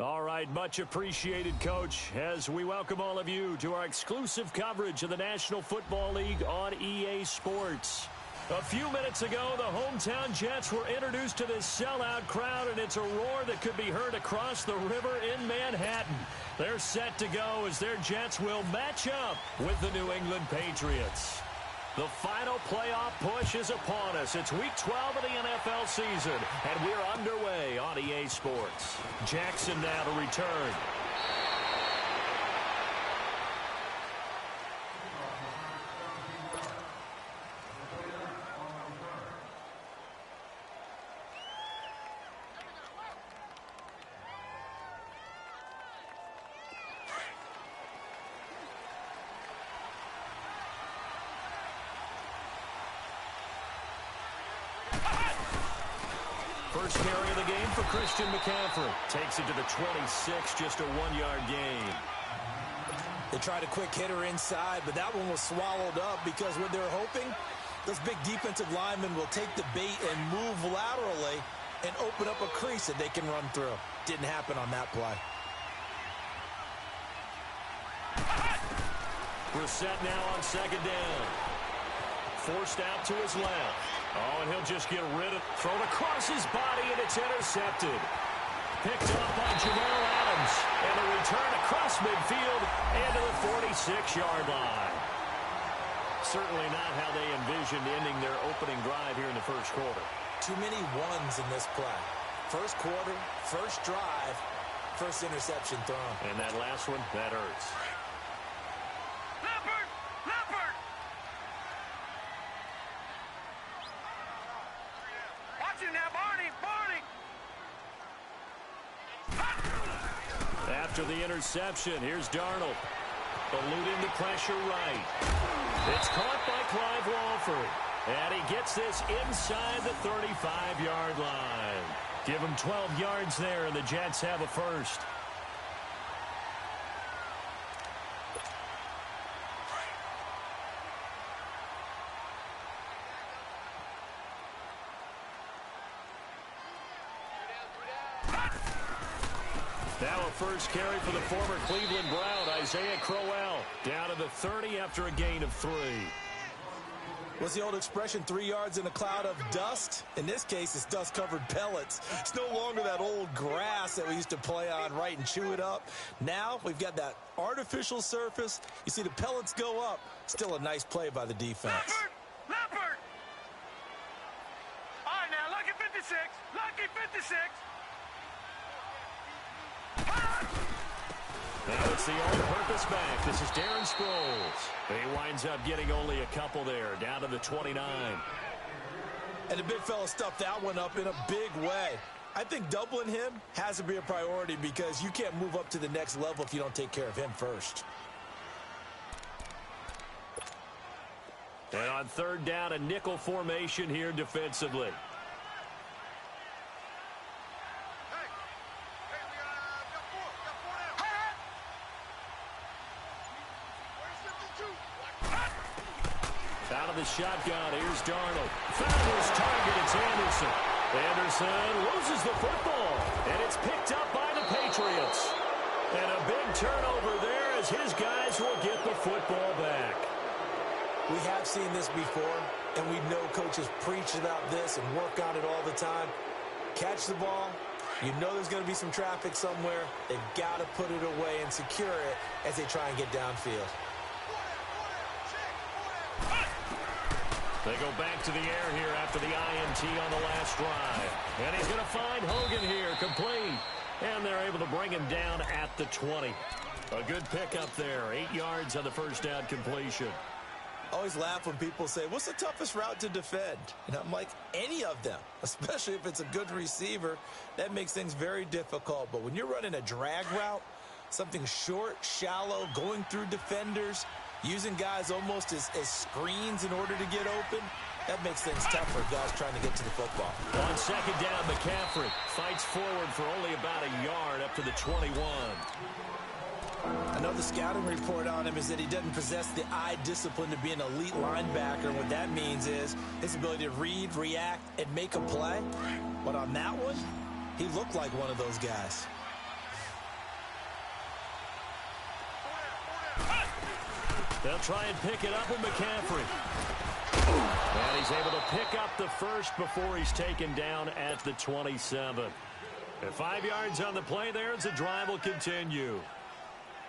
All right, much appreciated, Coach, as we welcome all of you to our exclusive coverage of the National Football League on EA Sports. A few minutes ago, the hometown Jets were introduced to this sellout crowd, and it's a roar that could be heard across the river in Manhattan. They're set to go as their Jets will match up with the New England Patriots. The final playoff push is upon us. It's Week 12 of the NFL season, and we're underway on EA Sports. Jackson now to return. First carry of the game for Christian McCaffrey. Takes it to the 26, just a 1-yard gain. They tried a quick hitter inside, but that one was swallowed up because what they're hoping, those big defensive linemen will take the bait and move laterally and open up a crease that they can run through. Didn't happen on that play. We're set now on second down. Forced out to his left. Oh, and he'll just get rid of it. Thrown across his body, and it's intercepted. Picked up by Jamal Adams. And a return across midfield and to the 46-yard line. Certainly not how they envisioned ending their opening drive here in the first quarter. Too many ones in this play. First quarter, first drive, first interception thrown. And that last one, that hurts. After the interception, here's Darnold. Eluding the pressure right. It's caught by Clive Walford. And he gets this inside the 35-yard line. Give him 12 yards there, and the Jets have a first. Now a first carry for the former Cleveland Brown, Isaiah Crowell, down to the 30 after a gain of 3. What's the old expression, 3 yards in a cloud of dust? In this case, it's dust-covered pellets. It's no longer that old grass that we used to play on, right, and chew it up. Now we've got that artificial surface. You see the pellets go up. Still a nice play by the defense. Leopard! All right, now, lucky 56. Lucky 56. Now it's the all-purpose back. This is Darren Sproles. He winds up getting only a couple there, down to the 29. And the big fella stuffed that one up in a big way. I think doubling him has to be a priority because you can't move up to the next level if you don't take care of him first. And on third down, a nickel formation here defensively. Out of the shotgun, here's Darnold. Found his target, it's Anderson. Anderson loses the football, and it's picked up by the Patriots. And a big turnover there as his guys will get the football back. We have seen this before, and we know coaches preach about this and work on it all the time. Catch the ball. You know there's going to be some traffic somewhere. They've got to put it away and secure it as they try and get downfield. They go back to the air here after the INT on the last drive. And he's going to find Hogan here, complete. And they're able to bring him down at the 20. A good pickup there, 8 yards on the first down completion. I always laugh when people say, what's the toughest route to defend? And I'm like, any of them, especially if it's a good receiver. That makes things very difficult. But when you're running a drag route, something short, shallow, going through defenders, using guys almost as screens in order to get open, that makes things tough for guys trying to get to the football. On second down, McCaffrey fights forward for only about a yard up to the 21. I know the scouting report on him is that he doesn't possess the eye discipline to be an elite linebacker. What that means is his ability to read, react, and make a play. But on that one, he looked like one of those guys. They'll try and pick it up with McCaffrey. And he's able to pick up the first before he's taken down at the 27. And 5 yards on the play there as the drive will continue.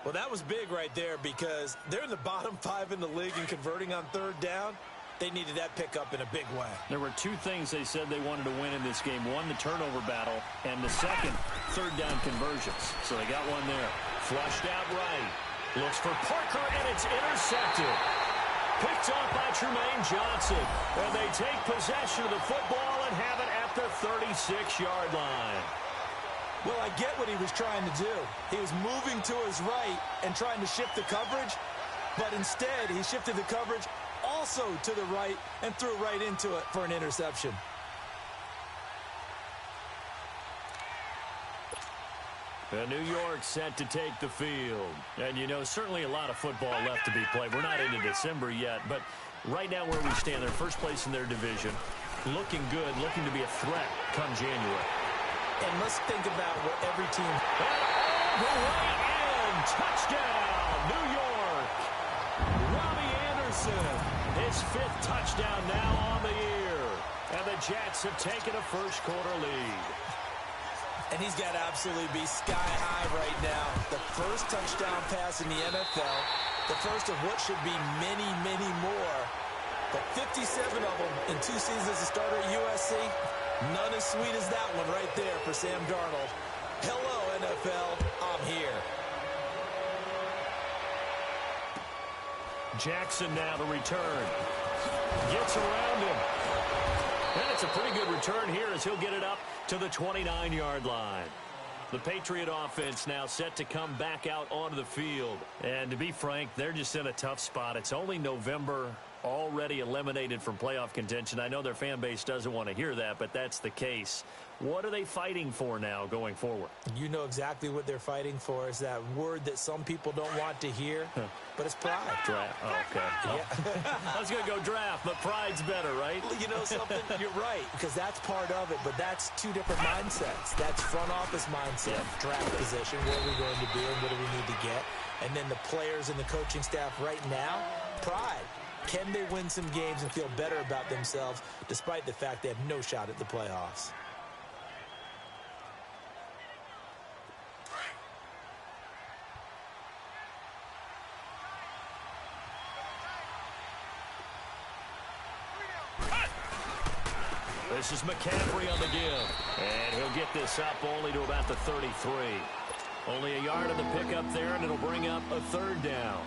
Well, that was big right there because they're in the bottom 5 in the league in converting on third down. They needed that pickup in a big way. There were 2 things they said they wanted to win in this game. One, the turnover battle, and the second, third down conversions. So they got one there. Flushed out right. Looks for Parker, and it's intercepted. Picked off by Tremaine Johnson. And they take possession of the football and have it at the 36-yard line. Well, I get what he was trying to do. He was moving to his right and trying to shift the coverage, but instead he shifted the coverage also to the right and threw right into it for an interception. New York set to take the field. And, you know, certainly a lot of football left to be played. We're not into December yet, but right now where we stand, they're first place in their division. Looking good, looking to be a threat come January. And let's think about what every team... And all the way in. Touchdown, New York. Robbie Anderson, his 5th touchdown now on the year. And the Jets have taken a first-quarter lead. And he's got to absolutely be sky high right now. The first touchdown pass in the NFL. The first of what should be many, many more. But 57 of them in 2 seasons as a starter at USC. None as sweet as that one right there for Sam Darnold. Hello, NFL. I'm here. Jackson now to return. Gets around him. And it's a pretty good return here as he'll get it up to the 29-yard line. The Patriot offense now set to come back out onto the field. And to be frank, they're just in a tough spot. It's only November, already eliminated from playoff contention. I know their fan base doesn't want to hear that, but that's the case. What are they fighting for now going forward? You know exactly what they're fighting for. Is that word that some people don't want to hear, but it's pride. Draft. Oh, okay. Yeah. I was going to go draft, but pride's better, right? You know something? You're right, because that's part of it, but that's 2 different mindsets. That's front office mindset, draft position, where are we going to be and what do we need to get? And then the players and the coaching staff right now, pride. Can they win some games and feel better about themselves despite the fact they have no shot at the playoffs? This is McCaffrey on the give. And he'll get this up only to about the 33. Only a yard on the pickup there, and it'll bring up a 3rd down.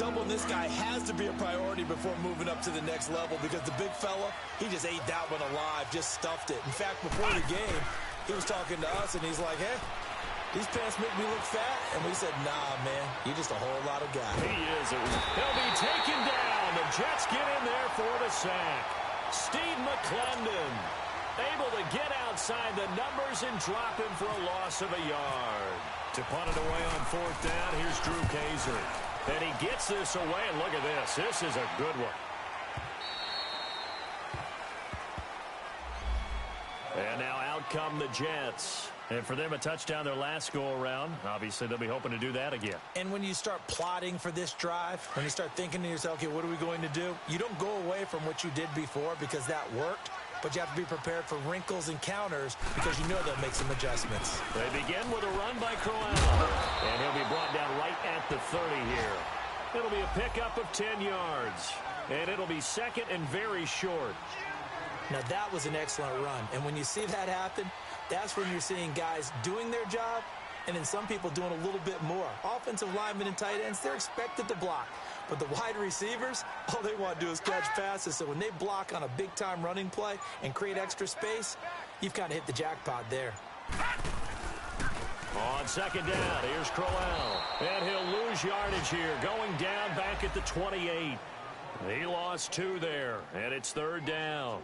Doubling this guy has to be a priority before moving up to the next level because the big fella, he just ate that one alive, just stuffed it. In fact, before the game, he was talking to us, and he's like, hey, these pants make me look fat. And we said, nah, man, you're just a whole lot of guy. He is. He'll be taken down. The Jets get in there for the sack. Steve McClendon able to get outside the numbers and drop him for a loss of a yard. To punt it away on 4th down, here's Drew Kaiser. And he gets this away, and look at this. This is a good one. And now out come the Jets. And for them, a touchdown their last go-around. Obviously, they'll be hoping to do that again. And when you start plotting for this drive, when you start thinking to yourself, okay, what are we going to do? You don't go away from what you did before because that worked. But you have to be prepared for wrinkles and counters because you know they'll make some adjustments. They begin with a run by Crowell. And he'll be brought down right at the 30 here. It'll be a pickup of 10 yards. And it'll be 2nd and very short. Now, that was an excellent run. And when you see that happen, that's when you're seeing guys doing their job and then some people doing a little bit more. Offensive linemen and tight ends, they're expected to block. But the wide receivers, all they want to do is catch passes. So when they block on a big-time running play and create extra space, you've kind of hit the jackpot there. On 2nd down, here's Crowell. And he'll lose yardage here, going down back at the 28. He lost 2 there, and it's 3rd down.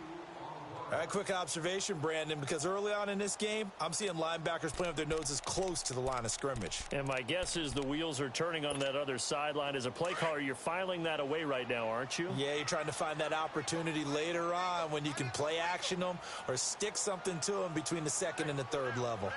All right, quick observation, Brandon, because early on in this game, I'm seeing linebackers playing with their noses close to the line of scrimmage. And my guess is the wheels are turning on that other sideline. As a play caller, you're filing that away right now, aren't you? Yeah, you're trying to find that opportunity later on when you can play action them or stick something to them between the 2nd and the 3rd level.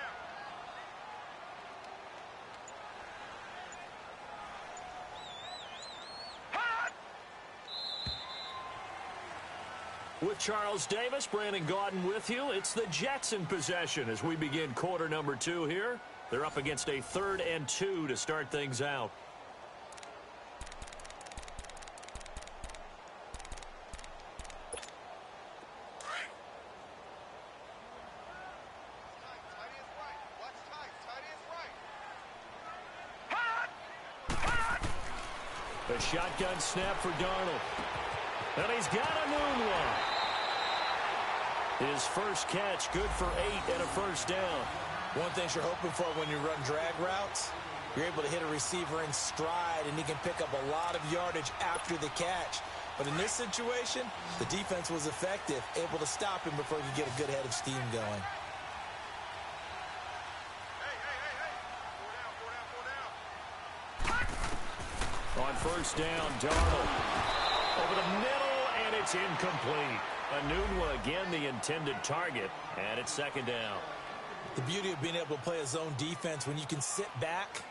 With Charles Davis, Brandon Gaudin with you. It's the Jets in possession as we begin quarter number 2 here. They're up against a 3rd and 2 to start things out. A shotgun snap for Darnold. And he's got a new one. His first catch, good for 8 and a first down. One thing you're hoping for when you run drag routes, you're able to hit a receiver in stride, and he can pick up a lot of yardage after the catch. But in this situation, the defense was effective, able to stop him before he could get a good head of steam going. On first down, Darnold over the middle, and it's incomplete. Enunwa again the intended target, and it's 2nd down. The beauty of being able to play a zone defense when you can sit back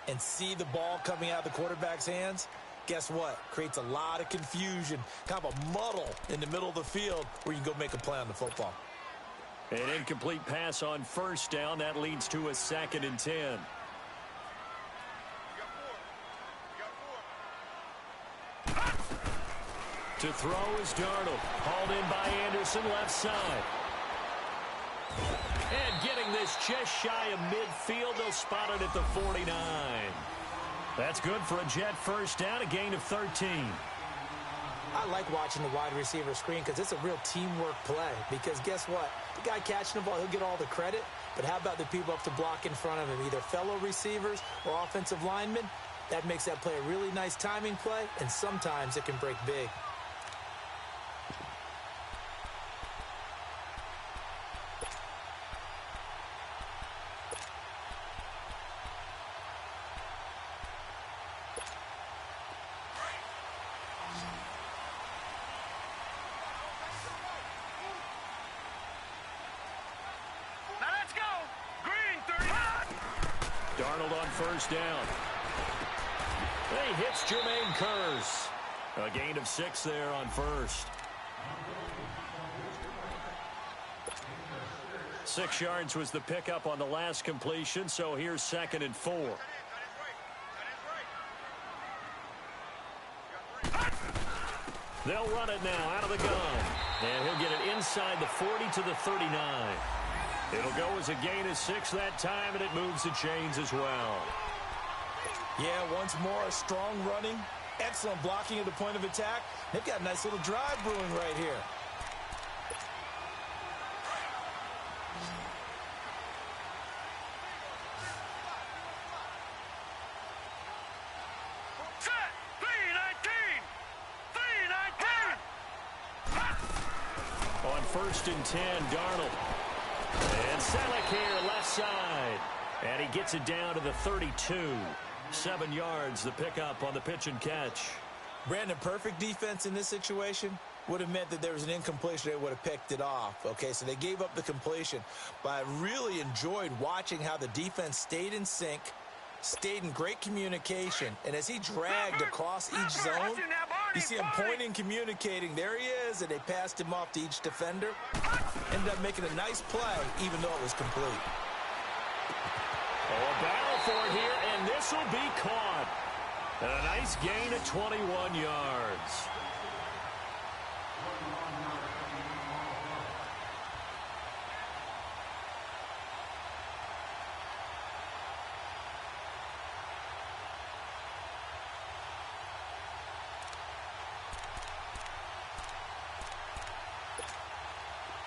and see the ball coming out of the quarterback's hands, guess what? Creates a lot of confusion, kind of a muddle in the middle of the field where you can go make a play on the football. An incomplete pass on first down. That leads to a 2nd and 10. To throw is Darnold. Hauled in by Anderson, left side. And getting this just shy of midfield, they'll spot it at the 49. That's good for a Jet first down, a gain of 13. I like watching the wide receiver screen because it's a real teamwork play. Because guess what? The guy catching the ball, he'll get all the credit. But how about the people up to block in front of him, either fellow receivers or offensive linemen? That makes that play a really nice timing play, and sometimes it can break big. Darnold on first down. He hits Jermaine Kearse. A gain of 6 there on first. 6 yards was the pickup on the last completion, so here's 2nd and 4. They'll run it now out of the gun. And he'll get it inside the 40 to the 39. It'll go as a gain of 6 that time, and it moves the chains as well. Yeah, once more, a strong running, excellent blocking at the point of attack. They've got a nice little drive brewing right here. Set! 3-19! 3-19! On 1st and 10, Darnold. And Selleck here, left side. And he gets it down to the 32. 7 yards, the pickup on the pitch and catch. Brandon, perfect defense in this situation would have meant that there was an incompletion. They would have picked it off. Okay, so they gave up the completion. But I really enjoyed watching how the defense stayed in sync, stayed in great communication. And as he dragged across each zone, you see him pointing, communicating. There he is, and they passed him off to each defender. Ended up making a nice play, even though it was complete. Oh, a battle for it here, and this will be caught. And a nice gain of 21 yards.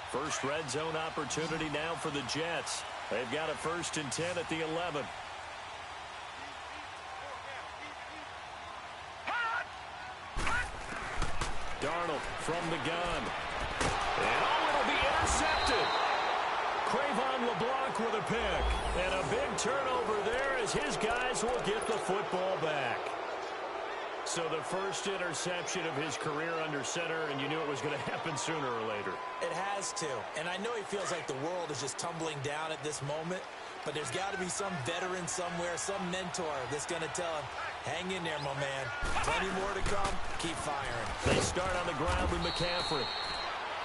First red zone opportunity now for the Jets. They've got a 1st and 10 at the 11. Darnold from the gun. And it'll be intercepted. Cravon LeBlanc with a pick. And a big turnover there as his guys will get the football back. So the first interception of his career under center, and you knew it was going to happen sooner or later. It has to. And I know he feels like the world is just tumbling down at this moment, but there's got to be some veteran somewhere, some mentor that's going to tell him, hang in there, my man. Plenty more to come. Keep firing. They start on the ground with McCaffrey.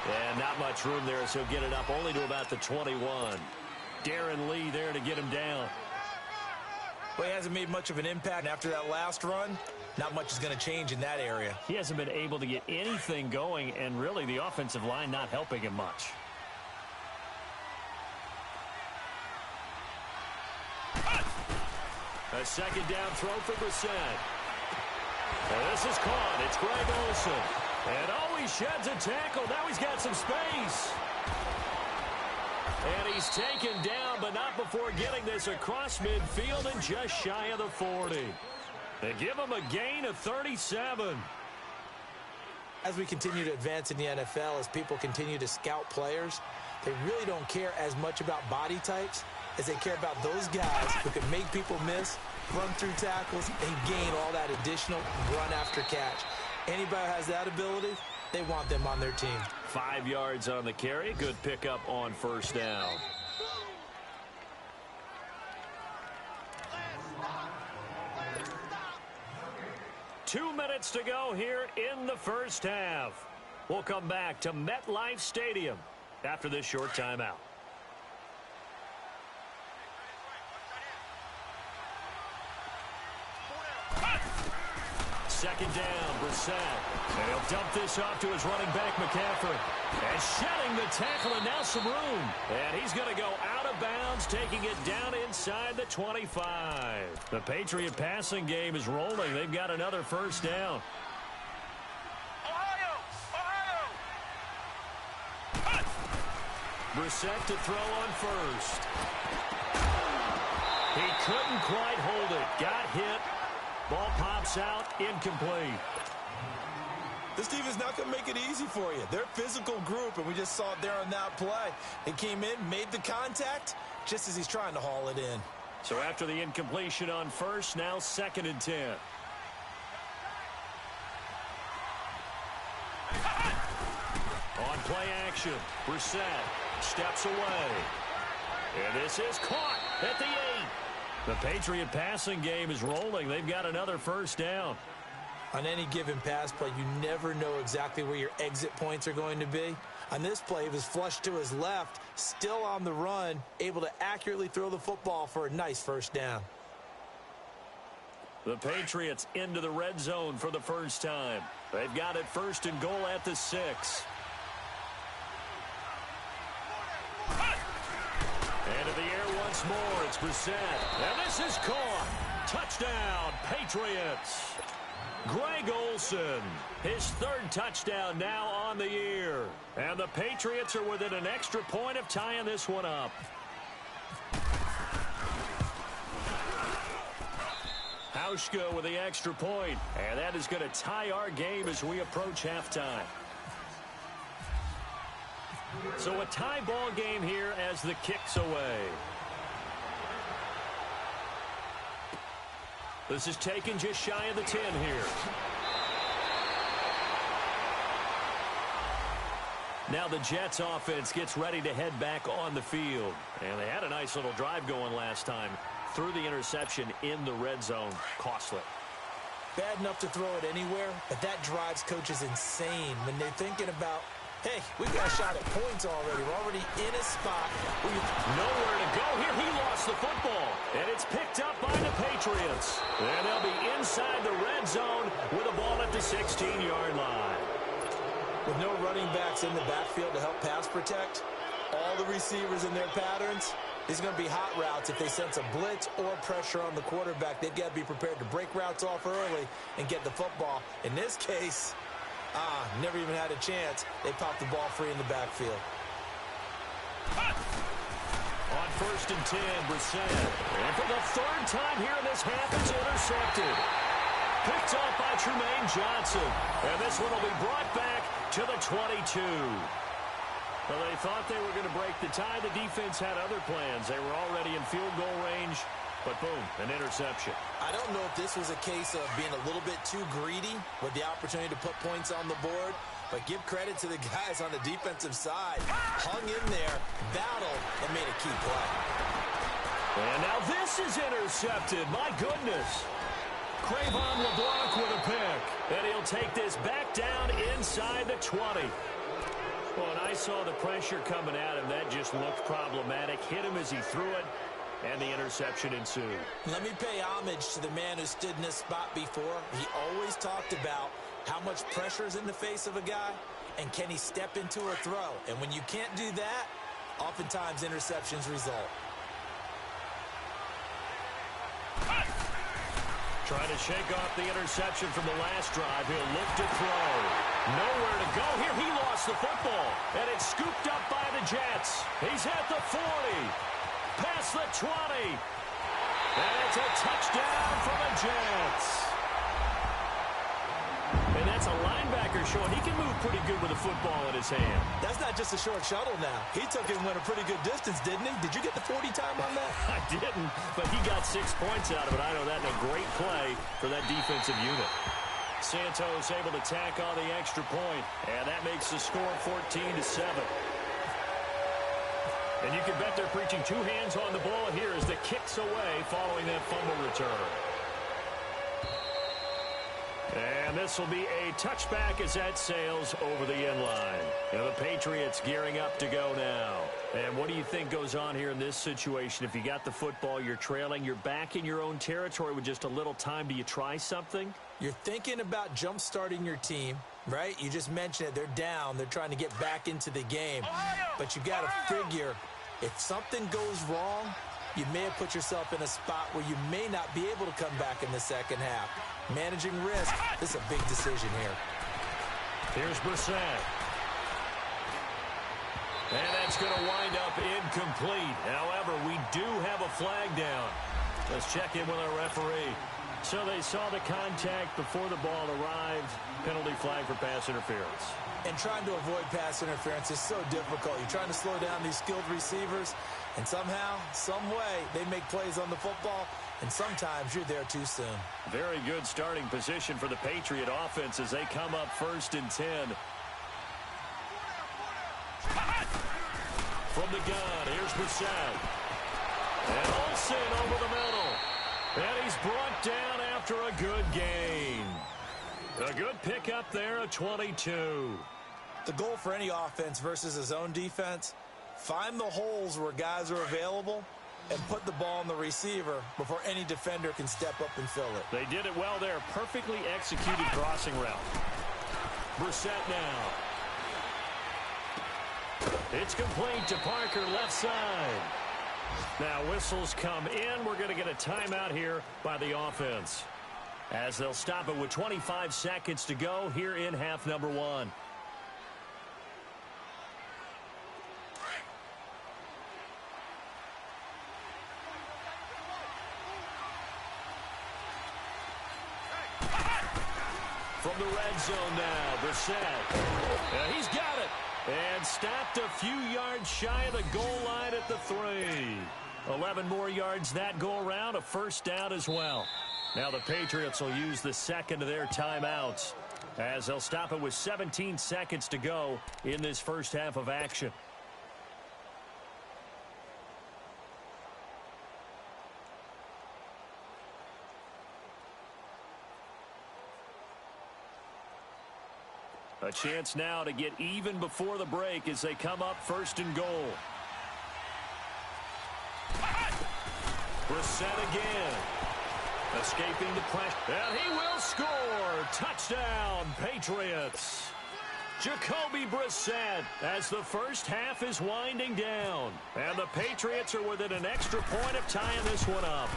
And not much room there, so he'll get it up only to about the 21. Darren Lee there to get him down. Well, he hasn't made much of an impact after that last run. Not much is going to change in that area. He hasn't been able to get anything going, and really the offensive line not helping him much. A second down throw for Brissett. And this is caught. It's Greg Olsen. And oh, he sheds a tackle. Now he's got some space. And he's taken down, but not before getting this across midfield and just shy of the 40. They give him a gain of 37. As we continue to advance in the NFL, as people continue to scout players, they really don't care as much about body types as they care about those guys who can make people miss, run through tackles, and gain all that additional run after catch. Anybody who has that ability, they want them on their team. 5 yards on the carry. Good pickup on first down. Two minutes to go here in the first half. We'll come back to MetLife Stadium after this short timeout. Second down, Brissett. And he'll dump this off to his running back, McCaffrey. And shedding the tackle, and now some room. And he's going to go out of bounds, taking it down inside the 25. The Patriot passing game is rolling. They've got another first down. Ohio! Ohio! Brissett to throw on first. He couldn't quite hold it. Got hit. Ball pops out, incomplete. This defense not going to make it easy for you. They're a physical group, and we just saw it there on that play. He came in, made the contact, just as he's trying to haul it in. So after the incompletion on first, now 2nd and 10. On play action, Brissett steps away. And this is caught at the 8. The Patriot passing game is rolling. They've got another first down. On any given pass play, you never know exactly where your exit points are going to be. On this play, he was flushed to his left, still on the run, able to accurately throw the football for a nice first down. The Patriots into the red zone for the first time. They've got it 1st and goal at the 6. And in the air once more, it's Brissett. And this is caught. Touchdown, Patriots. Greg Olsen, his 3rd touchdown now on the year. And the Patriots are within an extra point of tying this one up. Hauschka with the extra point. And that is going to tie our game as we approach halftime. So a tie ball game here as the kick's away. This is taken just shy of the 10 here. Now the Jets offense gets ready to head back on the field. And they had a nice little drive going last time. Threw the interception in the red zone. Costly. Bad enough to throw it anywhere, but that drives coaches insane when they're thinking about, hey, we've got a shot at points already. We're already in a spot. Nowhere to go here. He lost the football. And it's picked up by the Patriots. And they'll be inside the red zone with a ball at the 16-yard line. With no running backs in the backfield to help pass protect, all the receivers in their patterns, these are going to be hot routes. If they sense a blitz or pressure on the quarterback, they've got to be prepared to break routes off early and get the football. In this case, never even had a chance. They popped the ball free in the backfield. On 1st and 10, Brissett. And for the 3rd time here in this half, it's intercepted. Picked off by Trumaine Johnson. And this one will be brought back to the 22. Well, they thought they were going to break the tie. The defense had other plans. They were already in field goal range, but boom, an interception. I don't know if this was a case of being a little bit too greedy with the opportunity to put points on the board, but give credit to the guys on the defensive side. Hung in there, battled, and made a key play. And now this is intercepted. My goodness. Crayvon LeBlanc with a pick. And he'll take this back down inside the 20. Well, and I saw the pressure coming at him. That just looked problematic. Hit him as he threw it, and the interception ensued. Let me pay homage to the man who stood in this spot before. He always talked about how much pressure is in the face of a guy, and can he step into a throw? And when you can't do that, oftentimes interceptions result. Trying to shake off the interception from the last drive. He'll look to throw. Nowhere to go here. He lost the football. And it's scooped up by the Jets. He's at the 40. Past the 20. And it's a touchdown for the Jets. And that's a linebacker showing he can move pretty good with a football in his hand. That's not just a short shuttle now. He took it and went a pretty good distance, didn't he? Did you get the 40 time on that? I didn't, but he got 6 points out of it. I know that in a great play for that defensive unit. Santos able to tack on the extra point, and that makes the score 14-7. And you can bet they're preaching two hands on the ball here as the kick's away following that fumble return. And this will be a touchback as that sails over the end line. And the Patriots gearing up to go now. And what do you think goes on here in this situation? If you got the football, you're trailing, you're back in your own territory with just a little time. Do you try something? You're thinking about jump-starting your team, right? You just mentioned it. They're down. They're trying to get back into the game. But you got to figure if something goes wrong, you may have put yourself in a spot where you may not be able to come back in the second half. Managing risk, this is a big decision here. Here's Brissett. And that's going to wind up incomplete. However, we do have a flag down. Let's check in with our referee. So they saw the contact before the ball arrived. Penalty flag for pass interference. And trying to avoid pass interference is so difficult. You're trying to slow down these skilled receivers, and somehow, some way, they make plays on the football, and sometimes you're there too soon. Very good starting position for the Patriot offense as they come up 1st and 10. From the gun, here's Brissett. And Olsen over the middle. And he's brought down after a good gain. A good pickup there, a 22. The goal for any offense versus his own defense, find the holes where guys are available and put the ball on the receiver before any defender can step up and fill it. They did it well there. Perfectly executed crossing route. Brissett now. It's complete to Parker, left side. Now whistles come in. We're going to get a timeout here by the offense, as they'll stop it with 25 seconds to go here in half number 1. From the red zone now, Brissett. And he's got it. And stopped a few yards shy of the goal line at the 3. 11 more yards that go around, a first down as well. Now the Patriots will use the second of their timeouts, as they'll stop it with 17 seconds to go in this first half of action. A chance now to get even before the break as they come up 1st and goal. Brissett again. Escaping the pressure. And he will score. Touchdown, Patriots. Jacoby Brissett as the first half is winding down. And the Patriots are within an extra point of tying this one up.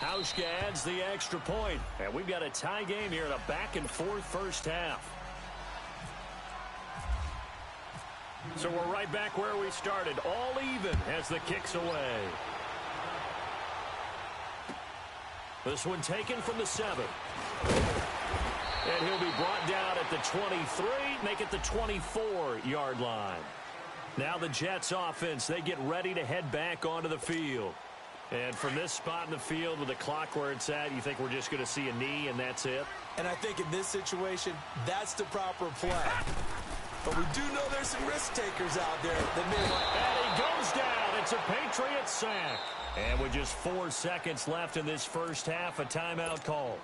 Hauschka adds the extra point. And we've got a tie game here in a back-and-forth first half. So we're right back where we started. All even as the kick's away. This one taken from the 7. And he'll be brought down at the 23, make it the 24-yard line. Now the Jets offense, they get ready to head back onto the field. And from this spot in the field with the clock where it's at, you think we're just going to see a knee and that's it? And I think in this situation, that's the proper play. But we do know there's some risk takers out there that may want... And he goes down. It's a Patriot sack. And with just 4 seconds left in this first half, a timeout call.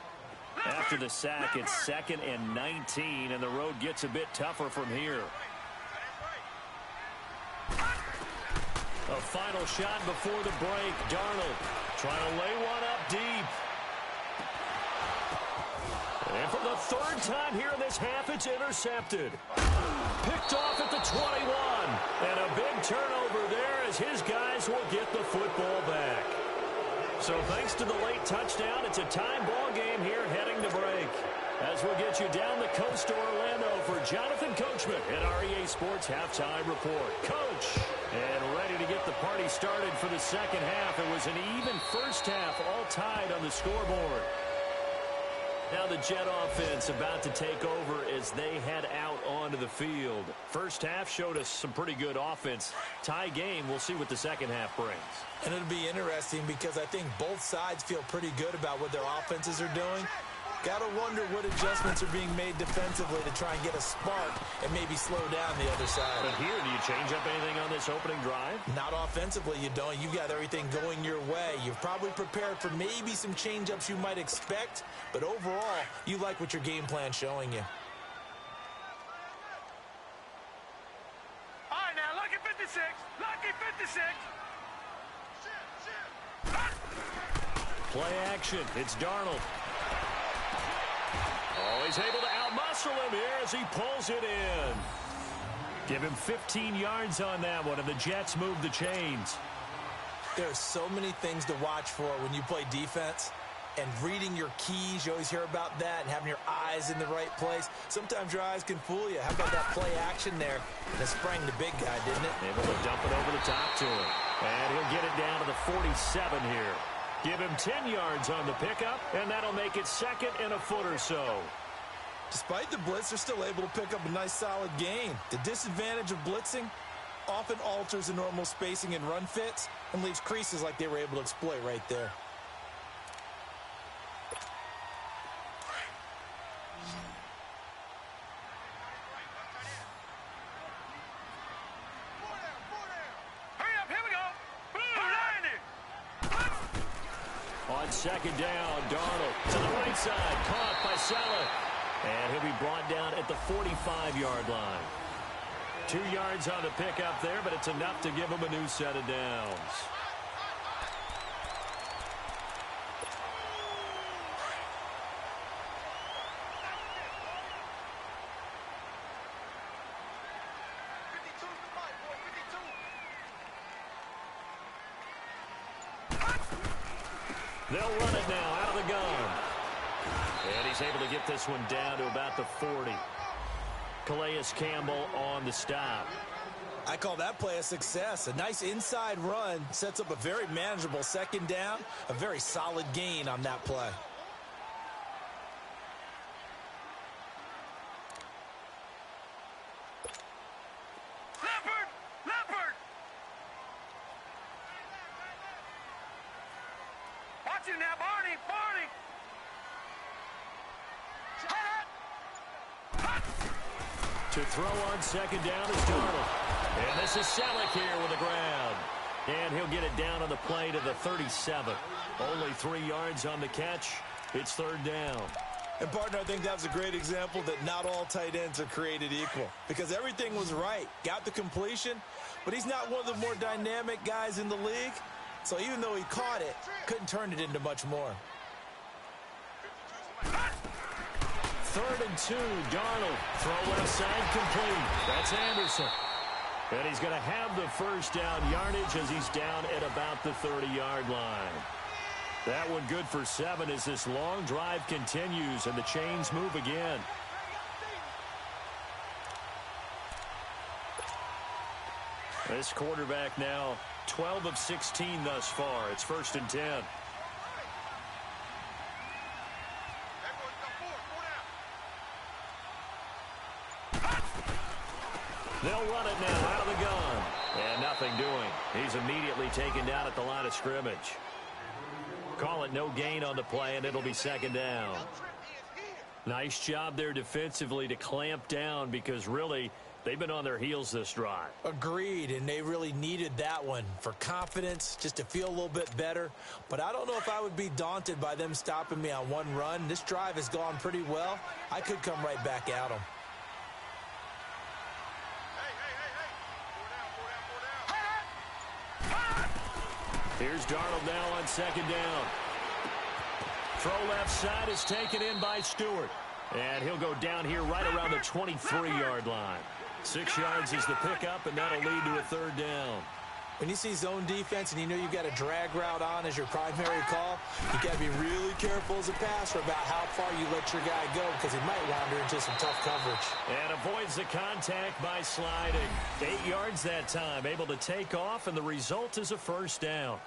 After the sack, it's 2nd and 19, and the road gets a bit tougher from here. A final shot before the break. Darnold trying to lay one up deep. And for the 3rd time here in this half, it's intercepted. Picked off at the 21. And a big turnover there as his guys will get the football back. So thanks to the late touchdown, it's a time ball game here heading to break. As we'll get you down the coast to Orlando for Jonathan Coachman at our EA Sports Halftime Report. Coach, and ready to get the party started for the second half. It was an even first half, all tied on the scoreboard. Now the Jet offense about to take over as they head out onto the field. First half showed us some pretty good offense. Tie game, we'll see what the second half brings. And it'll be interesting because I think both sides feel pretty good about what their offenses are doing. Got to wonder what adjustments are being made defensively to try and get a spark and maybe slow down the other side. But here, do you change up anything on this opening drive? Not offensively, you don't. You got everything going your way. You've probably prepared for maybe some change-ups you might expect, but overall, you like what your game plan's showing you. All right, now, lucky 56. Lucky 56. Play action. It's Darnold. Oh, he's able to outmuscle him here as he pulls it in. Give him 15 yards on that one, and the Jets move the chains. There are so many things to watch for when you play defense. And reading your keys, you always hear about that, and having your eyes in the right place. Sometimes your eyes can fool you. How about that play action there? And it sprang the big guy, didn't it? Able to dump it over the top to him. And he'll get it down to the 47 here. Give him 10 yards on the pickup, and that'll make it 2nd and a foot or so. Despite the blitz, they're still able to pick up a nice, solid gain. The disadvantage of blitzing often alters the normal spacing and run fits and leaves creases like they were able to exploit right there. On 2nd down, Darnold to the right side, caught by Salah. And he'll be brought down at the 45-yard line. 2 yards on the pickup there, but it's enough to give him a new set of downs. They'll run it now out of the gun. And he's able to get this one down to about the 40. Calais Campbell on the stop. I call that play a success. A nice inside run sets up a very manageable 2nd down. A very solid gain on that play. Now, Barney. To throw on 2nd down is Darnold. And this is Selleck here with the ground. And he'll get it down on the play to the 37. Only 3 yards on the catch. It's 3rd down. And, partner, I think that was a great example that not all tight ends are created equal. Because everything was right. Got the completion, but he's not one of the more dynamic guys in the league. So even though he caught it, couldn't turn it into much more. 3rd and 2, Darnold. Throw left side complete. That's Anderson. And he's going to have the first down yardage as he's down at about the 30-yard line. That one good for 7 as this long drive continues and the chains move again. This quarterback now 12 of 16 thus far. It's 1st and 10. They'll run it now out of the gun. And nothing doing. He's immediately taken down at the line of scrimmage. Call it no gain on the play, and it'll be 2nd down. Nice job there defensively to clamp down because really they've been on their heels this drive. Agreed, and they really needed that one for confidence, just to feel a little bit better. But I don't know if I would be daunted by them stopping me on one run. This drive has gone pretty well. I could come right back at them. Here's Darnold now on second down. Throw left side is taken in by Stewart. And he'll go down here right around the 23-yard line. 6 yards is the pickup, and that'll lead to a third down. When you see zone defense and you know you've got a drag route on as your primary call, you got to be really careful as a passer about how far you let your guy go because he might wander into some tough coverage. And avoids the contact by sliding. 8 yards that time, able to take off, and the result is a first down.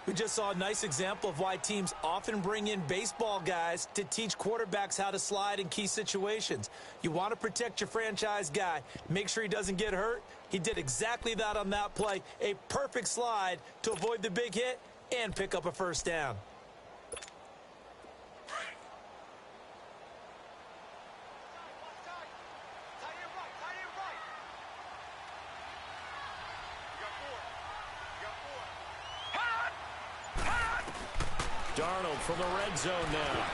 We just saw a nice example of why teams often bring in baseball guys to teach quarterbacks how to slide in key situations. You want to protect your franchise guy. Make sure he doesn't get hurt. He did exactly that on that play. A perfect slide to avoid the big hit and pick up a first down. Darnold from the red zone now.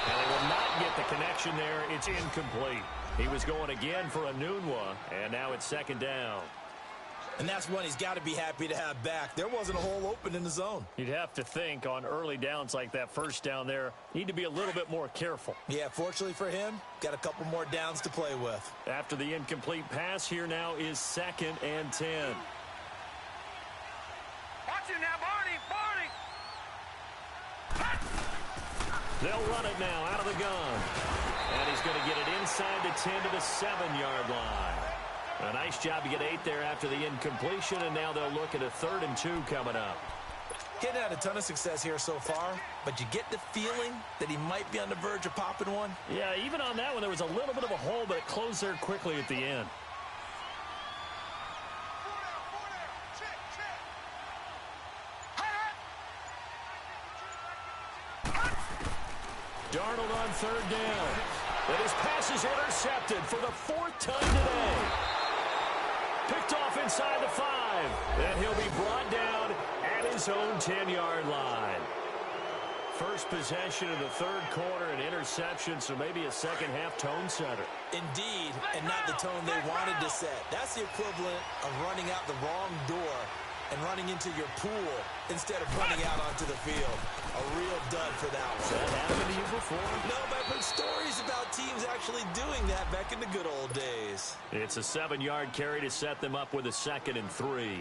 And he will not get the connection there. It's incomplete. He was going again for a noon one, and now it's second down. And that's one he's got to be happy to have back. There wasn't a hole open in the zone. You'd have to think on early downs like that first down there, need to be a little bit more careful. Yeah, fortunately for him, got a couple more downs to play with. After the incomplete pass, here now is 2nd and 10. Watch it now, Barney, Barney. They'll run it now out of the gun. And he's going to get it inside the 10 to the 7-yard line. A nice job to get 8 there after the incompletion, and now they'll look at a 3rd and 2 coming up. Getting had a ton of success here so far, but you get the feeling that he might be on the verge of popping one. Yeah, even on that one, there was a little bit of a hole, but it closed there quickly at the end. Darnold on 3rd down. And his pass is intercepted for the 4th time today. Picked off inside the 5. And he'll be brought down at his own 10-yard line. First possession of the 3rd quarter, an interception, so maybe a second-half tone setter. Indeed, and not the tone they wanted to set. That's the equivalent of running out the wrong door and running into your pool instead of running out onto the field. A real dud for that one. Has that happened to you before? No, but I've heard stories about teams actually doing that back in the good old days. It's a 7-yard carry to set them up with a 2nd and 3.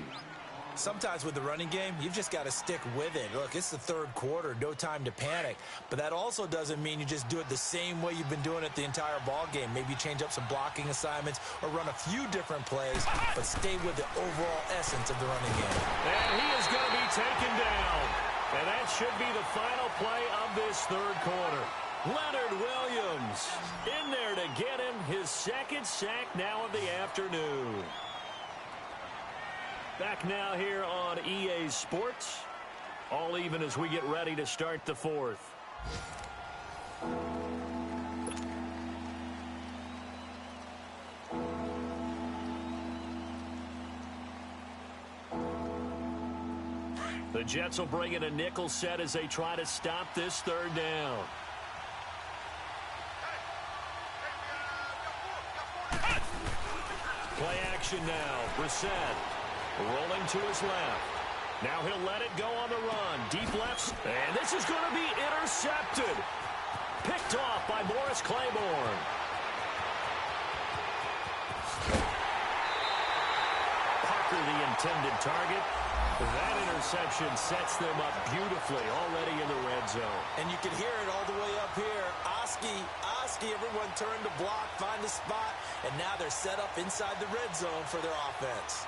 Sometimes with the running game, you've just got to stick with it. Look, it's the 3rd quarter, no time to panic. But that also doesn't mean you just do it the same way you've been doing it the entire ball game. Maybe change up some blocking assignments or run a few different plays, but stay with the overall essence of the running game. And he is going to be taken down. And that should be the final play of this 3rd quarter. Leonard Williams in there to get him his 2nd sack now of the afternoon. Back now here on EA Sports. All even as we get ready to start the 4th. The Jets will bring in a nickel set as they try to stop this 3rd down. Play action now. Brissett rolling to his left. Now he'll let it go on the run. Deep left. And this is going to be intercepted. Picked off by Morris Claiborne. Parker the intended target. That interception sets them up beautifully already in the red zone. And you can hear it all the way up here. Oski, everyone turned to block, find the spot, and now they're set up inside the red zone for their offense.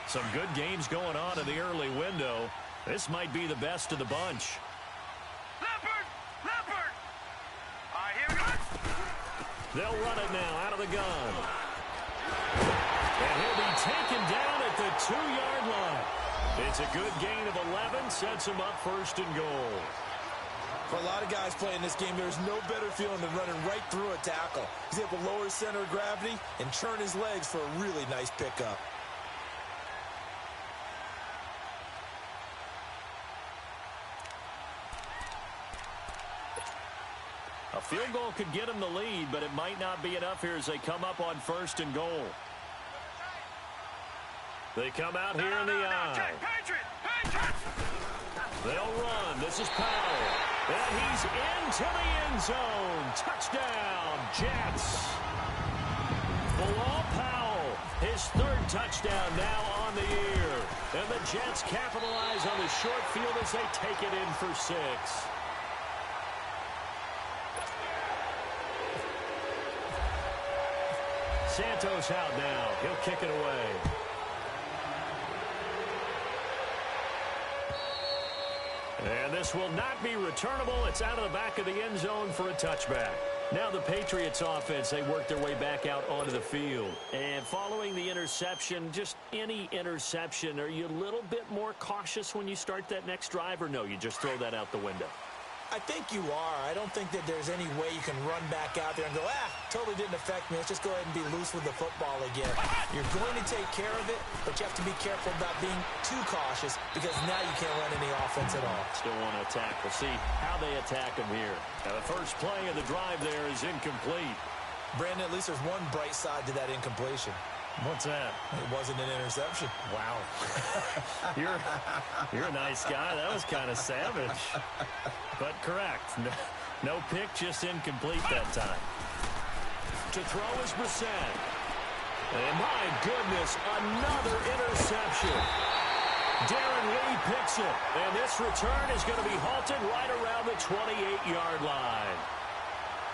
Some good games going on in the early window. This might be the best of the bunch. Leopard! Leopard! All right, here we go. They'll run it now out of the gun. And he'll be taken down at the 2-yard line. It's a good gain of 11, sets him up first and goal. For a lot of guys playing this game, there's no better feeling than running right through a tackle. He's able to lower his center of gravity and turn his legs for a really nice pickup. A field goal could get him the lead, but it might not be enough here as they come up on first and goal. They come out here in the I. They'll run. This is Powell. And he's into the end zone. Touchdown, Jets. Bilal Powell, his third touchdown now on the year. And the Jets capitalize on the short field as they take it in for 6. Santos out now. He'll kick it away. And this will not be returnable. It's out of the back of the end zone for a touchback. Now the Patriots offense, they work their way back out onto the field. And following the interception, just any interception, are you a little bit more cautious when you start that next drive, or no, you just throw that out the window? I think you are. I don't think that there's any way you can run back out there and go, totally didn't affect me. Let's just go ahead and be loose with the football again. You're going to take care of it, but you have to be careful about being too cautious because now you can't run any offense at all. Still want to attack. We'll see how they attack him here. Now, the first play of the drive there is incomplete. Brandon, at least there's one bright side to that incompletion. What's that? It wasn't an interception. Wow. You're a nice guy. That was kind of savage. But correct. No pick, just incomplete that time. To throw is Brissett. And my goodness, another interception. Darren Lee picks it. And this return is going to be halted right around the 28-yard line.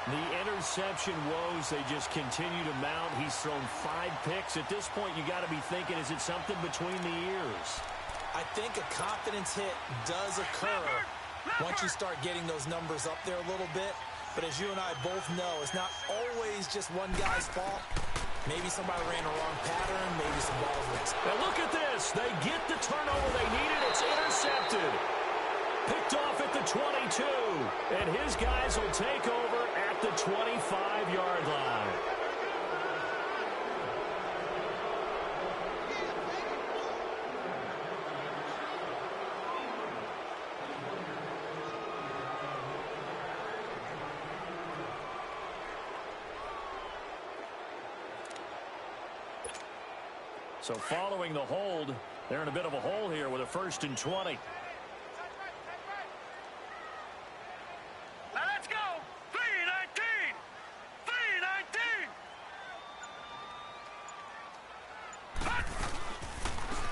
The interception woes, they just continue to mount. He's thrown 5 picks. At this point, you got to be thinking, is it something between the ears? I think a confidence hit does occur once you start getting those numbers up there a little bit. But as you and I both know, it's not always just one guy's fault. Maybe somebody ran a wrong pattern. Maybe some balls missed. Now look at this. They get the turnover they needed. It's intercepted. Picked off at the 22. And his guys will take over at the 25-yard line. So following the hold, they're in a bit of a hole here with a 1st and 20. Now let's go. 3-19. 3-19.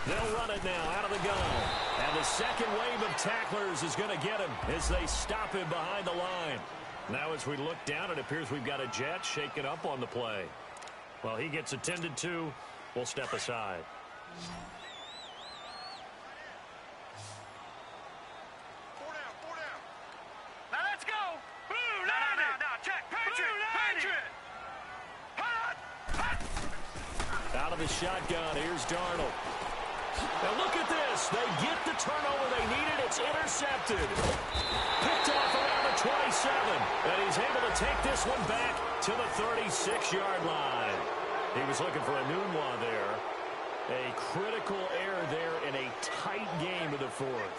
They'll run it now out of the gun. And the second wave of tacklers is going to get him as they stop him behind the line. Now as we look down, it appears we've got a Jet shaking up on the play. Well, he gets attended to. We'll step aside. Four down. Now let's go. Blue, now, check. Patriot. Out of the shotgun, here's Darnold. Now look at this. They get the turnover they needed. It's intercepted. Picked off around the 27. And he's able to take this one back to the 36-yard line. He was looking for a Nunwa there. A critical error there in a tight game of the 4th.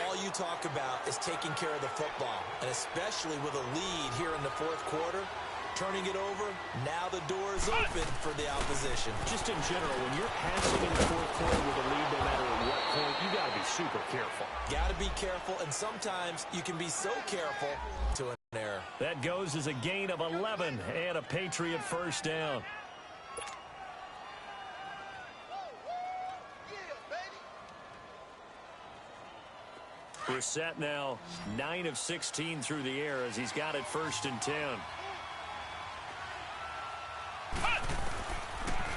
All you talk about is taking care of the football, and especially with a lead here in the 4th quarter. Turning it over, now the door is open for the opposition. Just in general, when you're passing in the 4th quarter with a lead, no matter at what point, you got to be super careful. Got to be careful, and sometimes you can be so careful to an error. That goes as a gain of 11 and a Patriot 1st down. Brissett now 9 of 16 through the air as he's got it 1st and 10.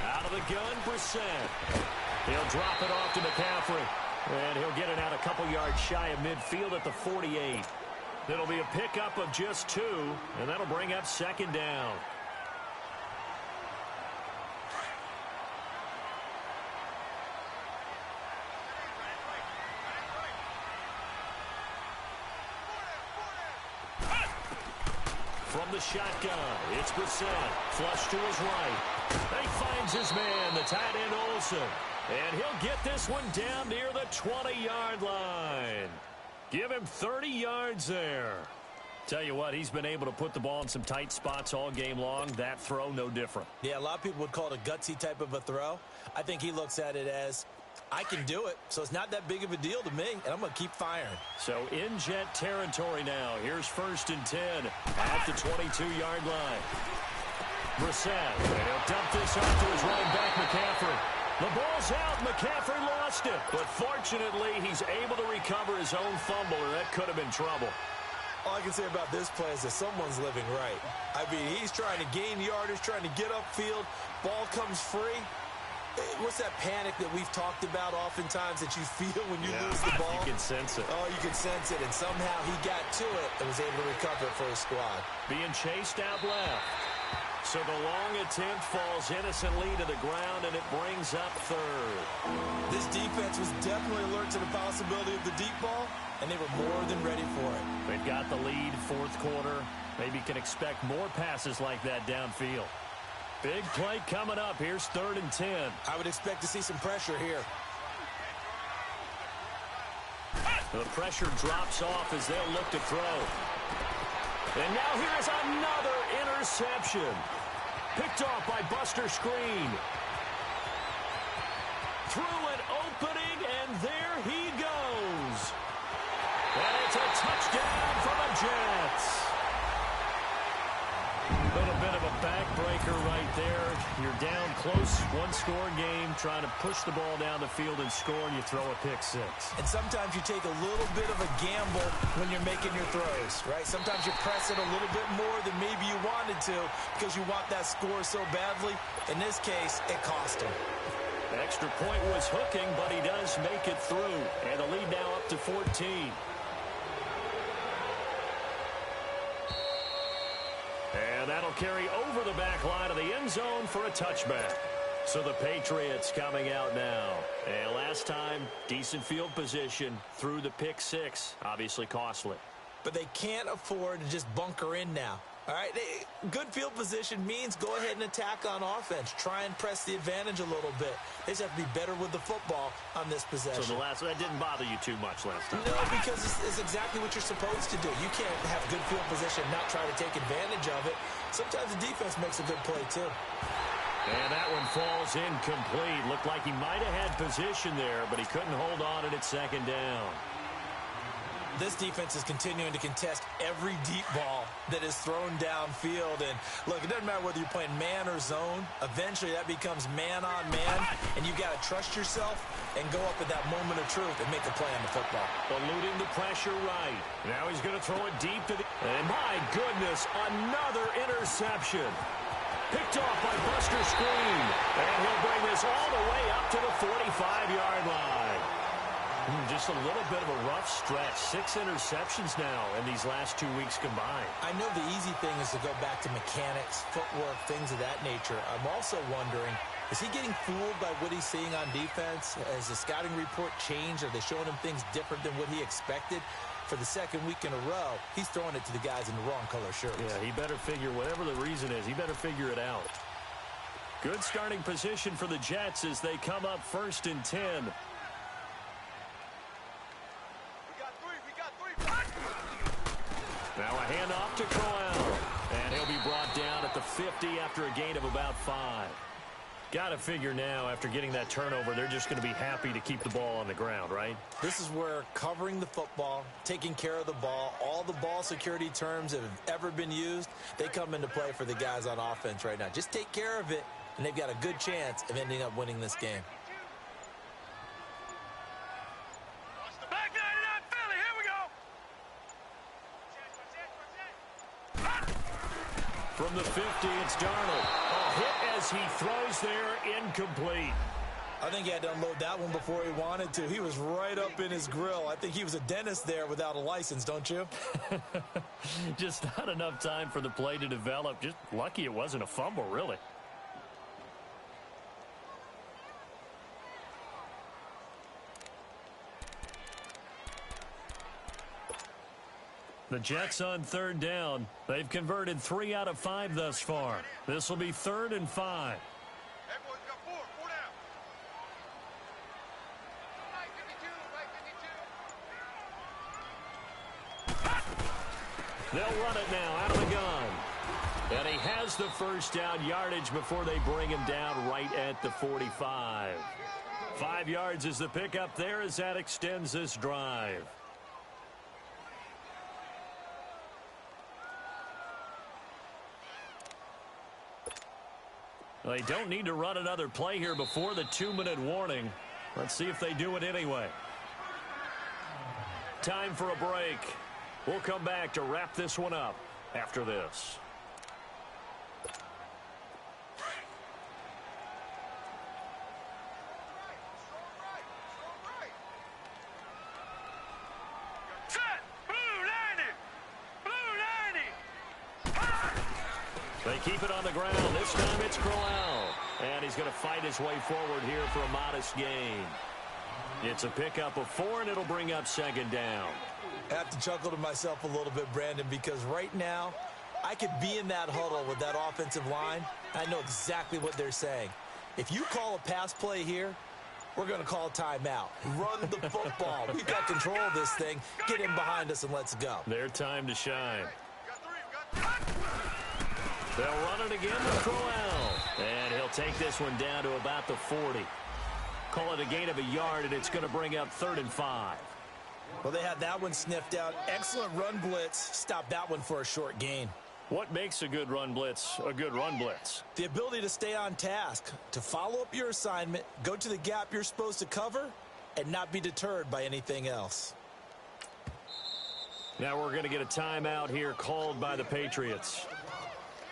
Out of the gun, Brissett. He'll drop it off to McCaffrey. And he'll get it out a couple yards shy of midfield at the 48. It'll be a pickup of just 2, and that'll bring up 2nd down. from the shotgun. It's Brissett. Flush to his right. He finds his man, the tight end Olsen. And he'll get this one down near the 20-yard line. Give him 30 yards there. Tell you what, he's been able to put the ball in some tight spots all game long. That throw, no different. Yeah, a lot of people would call it a gutsy type of a throw. I think he looks at it as, I can do it, so it's not that big of a deal to me, and I'm going to keep firing. So in Jet territory now. Here's 1st and 10 at the 22-yard line. Brissett, and he'll dump this off to his running back, McCaffrey. The ball's out. McCaffrey lost it. But fortunately, he's able to recover his own fumble, or that could have been trouble. All I can say about this play is that someone's living right. I mean, he's trying to gain yardage, trying to get upfield. Ball comes free. What's that panic that we've talked about oftentimes that you feel when you lose the ball? You can sense it. Oh, you can sense it. And somehow he got to it and was able to recover it for his squad. Being chased out left. So the long attempt falls innocently to the ground, and it brings up 3rd. This defense was definitely alert to the possibility of the deep ball, and they were more than ready for it. They've got the lead, 4th quarter. Maybe can expect more passes like that downfield. Big play coming up. Here's 3rd and 10. I would expect to see some pressure here. The pressure drops off as they'll look to throw. And now here is another interception. Picked off by Buster Screen. Through an opening, and there he goes. And it's a touchdown for the Jets. A little bit of a backbreaker right there. You're down close, one-score game, trying to push the ball down the field and score, and you throw a pick-6. And sometimes you take a little bit of a gamble when you're making your throws, right? Sometimes you press it a little bit more than maybe you wanted to because you want that score so badly. In this case, it cost him. The extra point was hooking, but he does make it through. And the lead now up to 14. And that'll carry over the back line of the end zone for a touchback. So the Patriots coming out now. And last time, decent field position through the pick-6. Obviously costly. But they can't afford to just bunker in now. All right, good field position means go ahead and attack on offense. Try and press the advantage a little bit. They just have to be better with the football on this possession. So that didn't bother you too much last time? No, because it's exactly what you're supposed to do. You can't have good field position and not try to take advantage of it. Sometimes the defense makes a good play, too. And that one falls incomplete. Looked like he might have had position there, but he couldn't hold on, and it's 2nd down. This defense is continuing to contest every deep ball that is thrown downfield. And, look, it doesn't matter whether you're playing man or zone. Eventually, that becomes man-on-man, and you got to trust yourself and go up at that moment of truth and make a play on the football. Eluding the pressure right. Now he's going to throw it deep to the... And, my goodness, another interception. Picked off by Buster Screen. And he'll bring this all the way up to the 45-yard line. Just a little bit of a rough stretch. 6 interceptions now in these last 2 weeks combined. I know the easy thing is to go back to mechanics, footwork, things of that nature. I'm also wondering, is he getting fooled by what he's seeing on defense? Has the scouting report changed? Are they showing him things different than what he expected? For the 2nd week in a row, he's throwing it to the guys in the wrong color shirts. Yeah, he better figure, whatever the reason is, he better figure it out. Good starting position for the Jets as they come up 1st and 10. Now a handoff to Crowell. And he'll be brought down at the 50 after a gain of about 5. Got to figure now, after getting that turnover, they're just going to be happy to keep the ball on the ground, right? This is where covering the football, taking care of the ball, all the ball security terms that have ever been used, they come into play for the guys on offense right now. Just take care of it, and they've got a good chance of ending up winning this game. From the 50, it's Darnold. A hit as he throws there, incomplete. I think he had to unload that one before he wanted to. He was right up in his grill. I think he was a dentist there without a license, don't you? Just not enough time for the play to develop. Just lucky it wasn't a fumble, really. The Jets on third down. They've converted 3 out of 5 thus far. This will be 3rd and 5. Everyone's got 4 down. Right, 52. They'll run it now out of the gun. And he has the first down yardage before they bring him down right at the 45. 5 yards is the pickup there as that extends this drive. They don't need to run another play here before the 2-minute warning. Let's see if they do it anyway. Time for a break. We'll come back to wrap this one up after this. They keep it on the ground. This time it's Crowell. And he's going to fight his way forward here for a modest gain. It's a pickup of 4, and it'll bring up 2nd down. I have to chuckle to myself a little bit, Brandon, because right now I could be in that huddle with that offensive line. I know exactly what they're saying. If you call a pass play here, we're going to call a timeout. Run the football. We've got control of this thing. Get in behind us and let's go. Their time to shine. They'll run it again with Crowell. And he'll take this one down to about the 40. Call it a gain of a yard, and it's going to bring up 3rd and 5. Well, they had that one sniffed out. Excellent run blitz. Stop that one for a short gain. What makes a good run blitz a good run blitz? The ability to stay on task, to follow up your assignment, go to the gap you're supposed to cover, and not be deterred by anything else. Now we're going to get a timeout here called by the Patriots,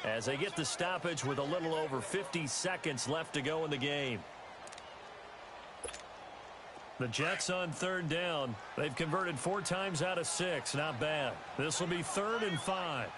as they get the stoppage with a little over 50 seconds left to go in the game. The Jets on 3rd down. They've converted 4 times out of 6. Not bad. This will be 3rd and 5.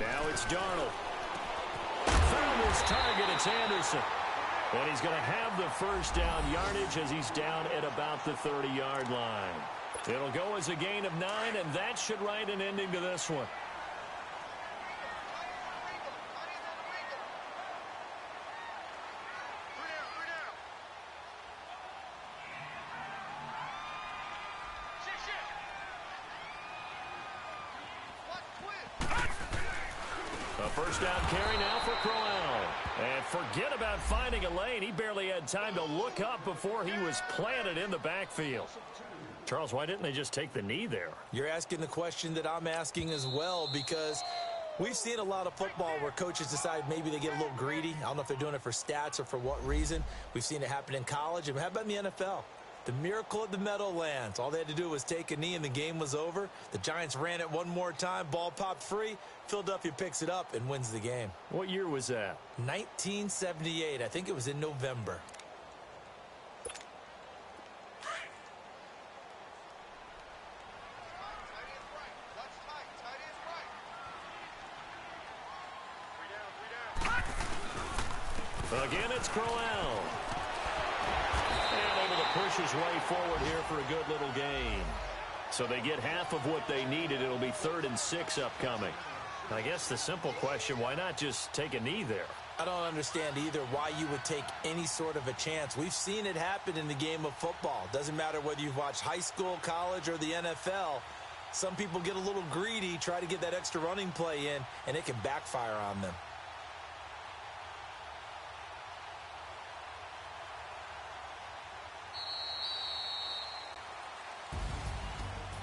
Now it's Darnold. Found his target. It's Anderson. And he's going to have the first down yardage as he's down at about the 30-yard line. It'll go as a gain of 9, and that should write an ending to this one. First down carry now for Crowell. And forget about finding a lane. He barely had time to look up before he was planted in the backfield. Charles, why didn't they just take the knee there? You're asking the question that I'm asking as well, because we've seen a lot of football where coaches decide maybe they get a little greedy. I don't know if they're doing it for stats or for what reason. We've seen it happen in college. And how about in the NFL? The miracle of the Meadowlands. All they had to do was take a knee and the game was over. The Giants ran it one more time. Ball popped free. Philadelphia picks it up and wins the game. What year was that? 1978. I think it was in November. Again, it's Crowell. And able to push his way forward here for a good little gain. So they get half of what they needed. It'll be 3rd and 6 upcoming. I guess the simple question, why not just take a knee there? I don't understand either why you would take any sort of a chance. We've seen it happen in the game of football. Doesn't matter whether you've watched high school, college, or the NFL. Some people get a little greedy, try to get that extra running play in, and it can backfire on them.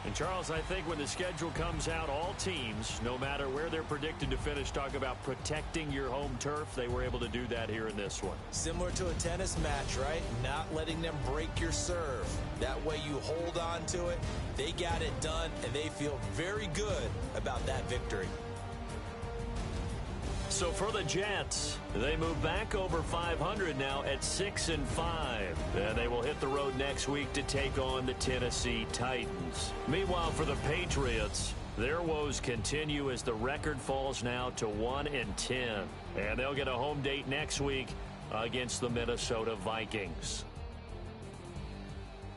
And, Charles, I think when the schedule comes out, all teams, no matter where they're predicted to finish, talk about protecting your home turf. They were able to do that here in this one. Similar to a tennis match, right? Not letting them break your serve. That way you hold on to it. They got it done, and they feel very good about that victory. So for the Jets, they move back over 500 now at 6-5. And they will hit the road next week to take on the Tennessee Titans. Meanwhile, for the Patriots, their woes continue as the record falls now to 1-10. And they'll get a home date next week against the Minnesota Vikings.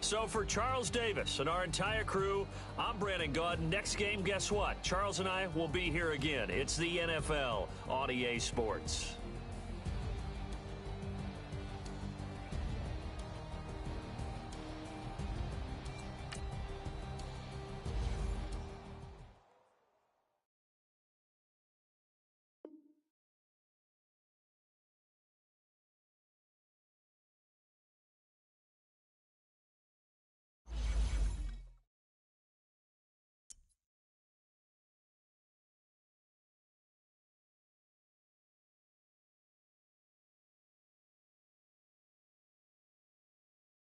So for Charles Davis and our entire crew, I'm Brandon Gaudin. Next game, guess what? Charles and I will be here again. It's the NFL on EA Sports.